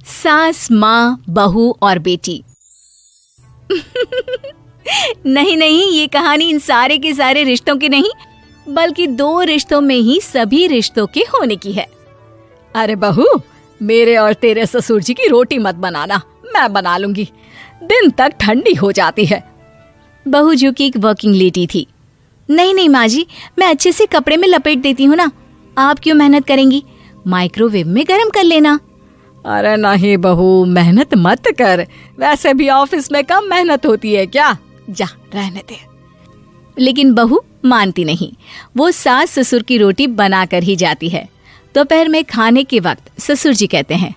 सास, माँ, बहू और बेटी। नहीं नहीं, ये कहानी इन सारे के सारे रिश्तों की नहीं, बल्कि 2 रिश्तों में ही सभी रिश्तों के होने की है। अरे बहू, मेरे और तेरे ससुर जी की रोटी मत बनाना, मैं बना लूंगी, दिन तक ठंडी हो जाती है। बहू जो कि एक वर्किंग लेडी थी। नहीं नहीं माँ जी, मैं अच्छे से कपड़े में लपेट देती हूँ ना, आप क्यों मेहनत करेंगी, माइक्रोवेव में गर्म कर लेना। अरे नहीं बहू, मेहनत मत कर, वैसे भी ऑफिस में कम मेहनत होती है क्या, जा रहने दे। लेकिन बहू मानती नहीं, वो सास ससुर की रोटी बना कर ही जाती है। दोपहर में खाने के वक्त ससुर जी कहते हैं,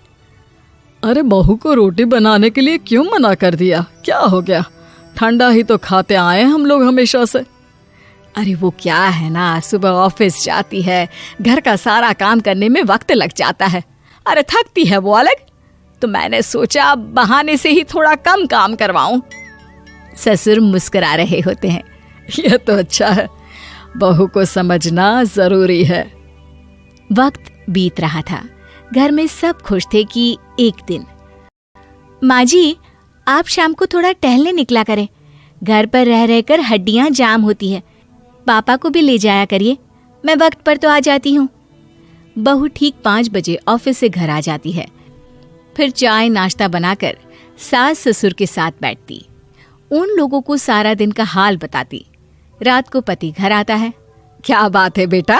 अरे बहू को रोटी बनाने के लिए क्यों मना कर दिया, क्या हो गया, ठंडा ही तो खाते आए हम लोग हमेशा से। अरे वो क्या है ना, सुबह ऑफिस जाती है, घर का सारा काम करने में वक्त लग जाता है, अरे थकती है वो अलग, तो मैंने सोचा बहाने से ही थोड़ा कम काम करवाऊं। ससुर मुस्कुरा रहे होते हैं। ये तो अच्छा है, बहू को समझना जरूरी है। वक्त बीत रहा था, घर में सब खुश थे कि एक दिन, माँ जी आप शाम को थोड़ा टहलने निकला करें, घर पर रह रहकर हड्डियां जाम होती है, पापा को भी ले जाया करिए, मैं वक्त पर तो आ जाती हूँ। बहू ठीक 5 बजे ऑफिस से घर आ जाती है। फिर चाय नाश्ता बनाकर सास ससुर के साथ बैठती, उन लोगों को सारा दिन का हाल बताती। रात को पति घर आता है। क्या बात है बेटा,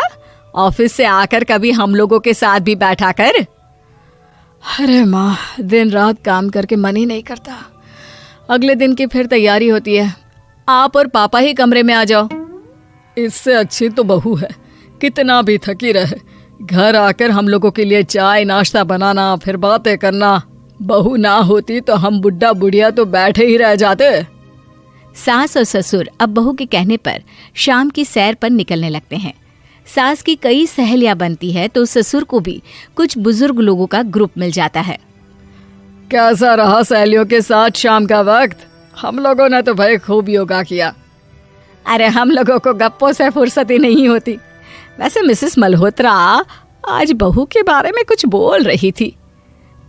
ऑफिस से आकर कभी हम लोगों के साथ भी बैठा कर। अरे माँ, दिन रात काम करके मन ही नहीं करता, अगले दिन की फिर तैयारी होती है, आप और पापा ही कमरे में आ जाओ। इससे अच्छी तो बहू है, कितना भी थकी रहे, घर आकर हम लोगों के लिए चाय नाश्ता बनाना, फिर बातें करना। बहू ना होती तो हम बुढ़ा बुढ़िया तो बैठे ही रह जाते। सास और ससुर अब बहू के कहने पर शाम की सैर पर निकलने लगते हैं। सास की कई सहेलियां बनती है तो ससुर को भी कुछ बुजुर्ग लोगों का ग्रुप मिल जाता है। कैसा रहा सहेलियों के साथ शाम का वक्त? हम लोगों ने तो भाई खूब योगा किया। अरे हम लोगों को गप्पों से फुर्सत ही नहीं होती। वैसे मिसेस मल्होत्रा आज बहू के बारे में कुछ बोल रही थी।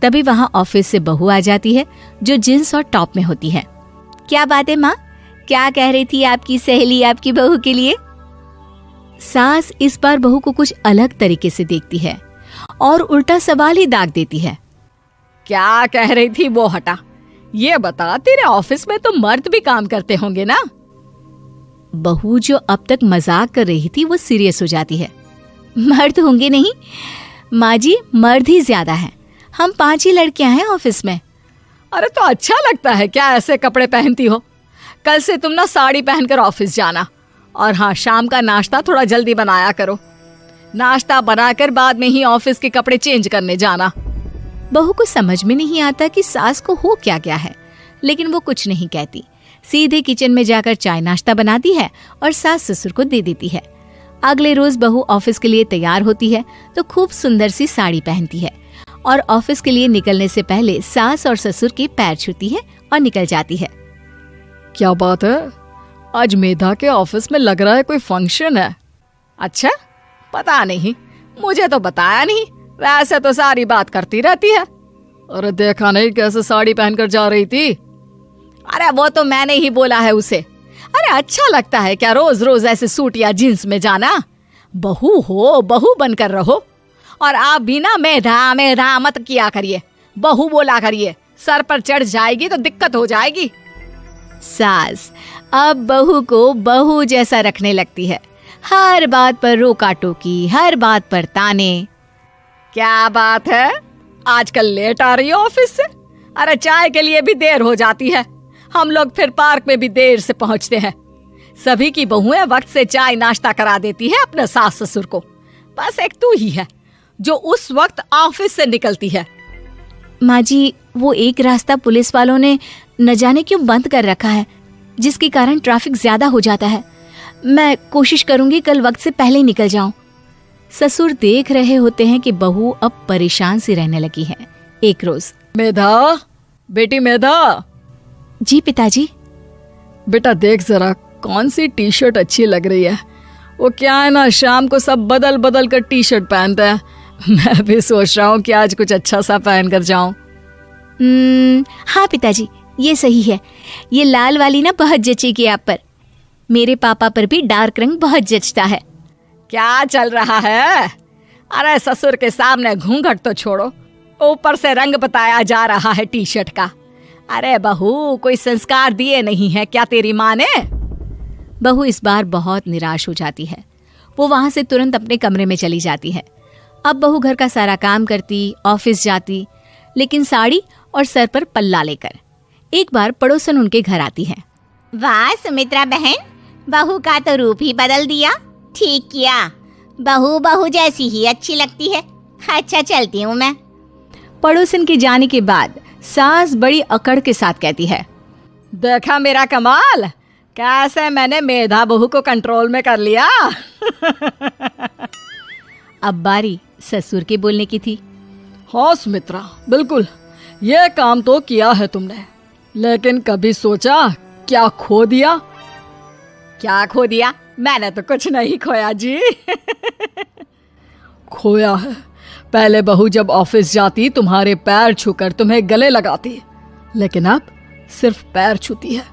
तभी वहां ऑफिस से बहू आ जाती है जो जींस और टॉप में होती है। क्या बात है माँ, क्या कह रही थी आपकी सहेली आपकी बहू के लिए? सास इस बार बहू को कुछ अलग तरीके से देखती है और उल्टा सवाल ही दाग देती है। क्या कह रही थी वो हटा, ये बता, तेरे ऑफिस में तो मर्द भी काम करते होंगे ना? बहू जो अब तक मजाक कर रही थी वो सीरियस हो जाती है। मर्द होंगे नहीं माँ जी, मर्द ही ज्यादा है, हम 5 ही लड़कियां हैं ऑफिस में। अरे तो अच्छा लगता है क्या ऐसे कपड़े पहनती हो? कल से तुम ना साड़ी पहनकर ऑफिस जाना, और हाँ, शाम का नाश्ता थोड़ा जल्दी बनाया करो, नाश्ता बनाकर बाद में ही ऑफिस के कपड़े चेंज करने जाना। बहू को समझ में नहीं आता कि सास को हो क्या गया है, लेकिन वो कुछ नहीं कहती, सीधे किचन में जाकर चाय नाश्ता बनाती है और सास ससुर को दे देती है। अगले रोज बहू ऑफिस के लिए तैयार होती है तो खूब सुंदर सी साड़ी पहनती है और ऑफिस के लिए निकलने से पहले सास और ससुर के पैर छूती है और निकल जाती है। क्या बात है, आज मेधा के ऑफिस में लग रहा है कोई फंक्शन है। अच्छा, पता नहीं, मुझे तो बताया नहीं, वैसे तो सारी बात करती रहती है। अरे देखा नहीं कैसे साड़ी पहनकर जा रही थी? अरे वो तो मैंने ही बोला है उसे। अरे अच्छा लगता है क्या रोज रोज ऐसे सूट या जींस में जाना? बहू हो, बहू बनकर रहो, और आप भी ना मेधा मेधा मत किया करिए, बहू बोला करिए, सर पर चढ़ जाएगी तो दिक्कत हो जाएगी। सास अब बहू को बहू जैसा रखने लगती है, हर बात पर रोका टोकी, हर बात पर ताने। क्या बात है, आजकल लेट आ रही है ऑफिस से? अरे चाय के लिए भी देर हो जाती है, हम लोग फिर पार्क में भी देर से पहुंचते हैं। सभी की बहुएं वक्त से चाय नाश्ता करा देती है अपने सास ससुर को, बस एक तू ही है जो उस वक्त ऑफिस से निकलती है। माँ जी, वो एक रास्ता पुलिस वालों ने न जाने क्यों बंद कर रखा है, जिसके कारण ट्रैफिक ज्यादा हो जाता है। मैं कोशिश करूंगी कल वक्त से पहले निकल जाऊं। ससुर देख रहे होते हैं कि बहू अब परेशान सी रहने लगी है। एक रोज, मेधा, बेटी मेधा। जी पिताजी। बेटा देख जरा कौन सी टी शर्ट अच्छी लग रही है। वो क्या है ना, शाम को सब बदल बदल कर टी शर्ट पहनते हैं, मैं भी सोच रहा हूँ कि आज कुछ अच्छा सा पहन कर जाऊं। हाँ पिताजी, ये सही है। ये लाल वाली ना बहुत जचेगी आप पर। मेरे पापा पर भी डार्क रंग बहुत जचता है। क्या चल रहा है? अरे ससुर के सामने घूंघट तो छोड़ो, ऊपर से रंग बताया जा रहा है टी शर्ट का। अरे बहू, कोई संस्कार दिए नहीं है क्या तेरी माँ ने? बहू इस बार बहुत निराश हो जाती है। वो वहां से तुरंत अपने कमरे में चली जाती है। अब बहू घर का सारा काम करती, ऑफिस जाती, लेकिन साड़ी और सर पर पल्ला लेकर। एक बार पड़ोसन उनके घर आती है। वाह सुमित्रा बहन, बहू का तो रूप ही बदल दिया। ठीक किया, बहू बहू जैसी ही अच्छी लगती है। अच्छा चलती हूँ मैं। पड़ोसन के जाने के बाद सास बड़ी अकड़ के साथ कहती है, देखा मेरा कमाल, कैसे मैंने मेधा बहू को कंट्रोल में कर लिया। अब बारी ससुर के बोलने की थी। हाँ सुमित्रा, बिल्कुल ये काम तो किया है तुमने, लेकिन कभी सोचा क्या खो दिया? क्या खो दिया? मैंने तो कुछ नहीं खोया जी। खोया है, पहले बहू जब ऑफिस जाती तुम्हारे पैर छूकर तुम्हें गले लगाती, लेकिन अब सिर्फ पैर छूती है।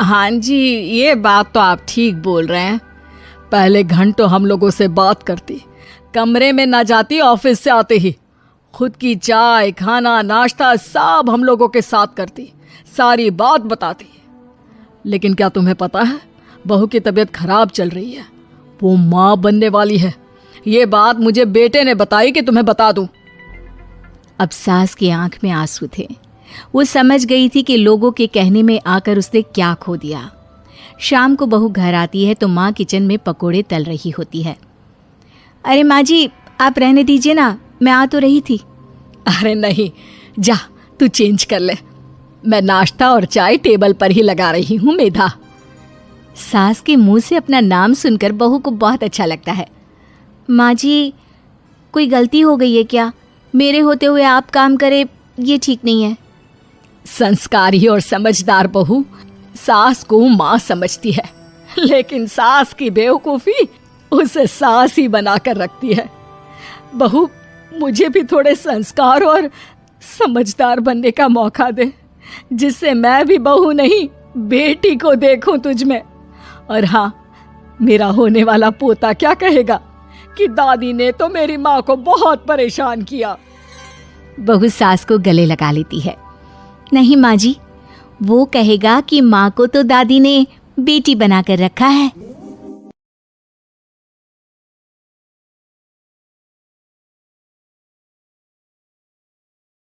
हाँ जी, ये बात तो आप ठीक बोल रहे हैं। पहले घंटों हम लोगों से बात करती, कमरे में ना जाती, ऑफिस से आते ही खुद की चाय, खाना, नाश्ता सब हम लोगों के साथ करती, सारी बात बताती। लेकिन क्या तुम्हें पता है, बहू की तबीयत खराब चल रही है, वो माँ बनने वाली है। ये बात मुझे बेटे ने बताई कि तुम्हें बता दूं। अब सास की आंख में आंसू थे। वो समझ गई थी कि लोगों के कहने में आकर उसने क्या खो दिया। शाम को बहू घर आती है तो माँ किचन में पकोड़े तल रही होती है। अरे माँ जी, आप रहने दीजिए ना, मैं आ तो रही थी। अरे नहीं, जा तू चेंज कर ले, मैं नाश्ता और चाय टेबल पर ही लगा रही हूँ मेधा। सास के मुंह से अपना नाम सुनकर बहू को बहुत अच्छा लगता है। माँ जी, कोई गलती हो गई है क्या? मेरे होते हुए आप काम करे, ये ठीक नहीं है। संस्कारी और समझदार बहू सास को माँ समझती है, लेकिन सास की बेवकूफ़ी उसे सास ही बनाकर रखती है। बहू, मुझे भी थोड़े संस्कार और समझदार बनने का मौका दे, जिससे मैं भी बहू नहीं बेटी को देखूं तुझ में। और हाँ, मेरा होने वाला पोता क्या कहेगा कि दादी ने तो मेरी माँ को बहुत परेशान किया। बहू सास को गले लगा लेती है। नहीं माँ जी, वो कहेगा कि माँ को तो दादी ने बेटी बनाकर रखा है।